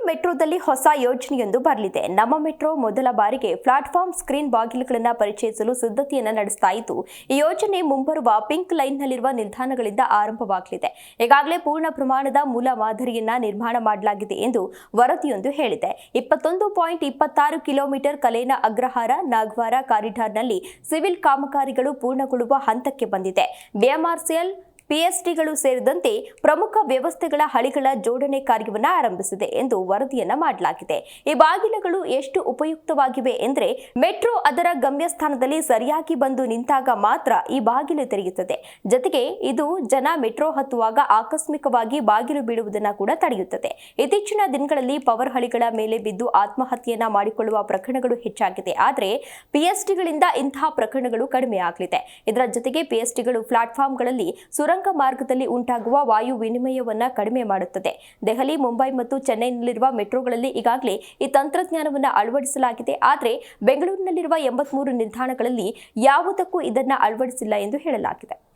ಮೆಟ್ರೋದಲ್ಲಿ ಹೊಸ ಯೋಜನೆಯೊಂದು ಬರಲಿದೆ. ನಮ್ಮ ಮೆಟ್ರೋ ಮೊದಲ ಬಾರಿಗೆ ಪ್ಲಾಟ್ಫಾರ್ಮ್ ಸ್ಕ್ರೀನ್ ಬಾಗಿಲುಗಳನ್ನು ಪರಿಚಯಿಸಲು ಸಿದ್ಧತೆಯನ್ನು ನಡೆಸ್ತಾ ಇದ್ದು, ಈ ಯೋಜನೆ ಮುಂಬರುವ ಪಿಂಕ್ ಲೈನ್ನಲ್ಲಿರುವ ನಿಲ್ದಾಣಗಳಿಂದ ಆರಂಭವಾಗಲಿದೆ. ಈಗಾಗಲೇ ಪೂರ್ಣ ಪ್ರಮಾಣದ ಮೂಲ ಮಾದರಿಯನ್ನ ನಿರ್ಮಾಣ ಮಾಡಲಾಗಿದೆ ಎಂದು ವರದಿಯೊಂದು ಹೇಳಿದೆ. 21.26 ಕಿಲೋಮೀಟರ್ ಕಲೇನ ಅಗ್ರಹಾರ ನಾಗ್ವಾರ ಕಾರಿಡಾರ್ನಲ್ಲಿ ಸಿವಿಲ್ ಕಾಮಗಾರಿಗಳು ಪೂರ್ಣಗೊಳ್ಳುವ ಹಂತಕ್ಕೆ ಬಂದಿದೆ. ಬಿಎಂಆರ್ಸಿಎಲ್ ಪಿಎಸ್ಟಿಗಳು ಸೇರಿದಂತೆ ಪ್ರಮುಖ ವ್ಯವಸ್ಥೆಗಳ ಹಳಿಗಳ ಜೋಡಣೆ ಕಾರ್ಯವನ್ನು ಆರಂಭಿಸಿದೆ ಎಂದು ವರದಿಯನ್ನ ಮಾಡಲಾಗಿದೆ. ಈ ಬಾಗಿಲುಗಳು ಎಷ್ಟು ಉಪಯುಕ್ತವಾಗಿವೆ ಎಂದರೆ, ಮೆಟ್ರೋ ಅದರ ಗಮ್ಯಸ್ಥಾನದಲ್ಲಿ ಸರಿಯಾಗಿ ಬಂದು ನಿಂತಾಗ ಮಾತ್ರ ಈ ಬಾಗಿಲು ತೆರೆಯುತ್ತದೆ. ಜೊತೆಗೆ ಇದು ಜನ ಮೆಟ್ರೋ ಹತ್ತುವಾಗ ಆಕಸ್ಮಿಕವಾಗಿ ಬಾಗಿಲು ಬೀಳುವುದನ್ನು ಕೂಡ ತಡೆಯುತ್ತದೆ. ಇತ್ತೀಚಿನ ದಿನಗಳಲ್ಲಿ ಪವರ್ ಹಳಿಗಳ ಮೇಲೆ ಬಿದ್ದು ಆತ್ಮಹತ್ಯೆಯನ್ನ ಮಾಡಿಕೊಳ್ಳುವ ಪ್ರಕರಣಗಳು ಹೆಚ್ಚಾಗಿದೆ. ಆದರೆ ಪಿಎಸ್ಟಿಗಳಿಂದ ಇಂತಹ ಪ್ರಕರಣಗಳು ಕಡಿಮೆ ಆಗಲಿದೆ. ಇದರ ಜೊತೆಗೆ ಪಿಎಸ್ಟಿಗಳು ಪ್ಲಾಟ್ಫಾರ್ಮ್ಗಳಲ್ಲಿ ಸುರಂಗ ಮಾರ್ಗದಲ್ಲಿ ಉಂಟಾಗುವ ವಾಯು ವಿನಿಮಯವನ್ನ ಕಡಿಮೆ ಮಾಡುತ್ತದೆ. ದೆಹಲಿ, ಮುಂಬೈ ಮತ್ತು ಚೆನ್ನೈನಲ್ಲಿರುವ ಮೆಟ್ರೋಗಳಲ್ಲಿ ಈಗಾಗಲೇ ಈ ತಂತ್ರಜ್ಞಾನವನ್ನು ಅಳವಡಿಸಲಾಗಿದೆ. ಆದರೆ ಬೆಂಗಳೂರಿನಲ್ಲಿರುವ 83 ನಿಲ್ದಾಣಗಳಲ್ಲಿ ಯಾವುದಕ್ಕೂ ಇದನ್ನು ಅಳವಡಿಸಿಲ್ಲ ಎಂದು ಹೇಳಲಾಗಿದೆ.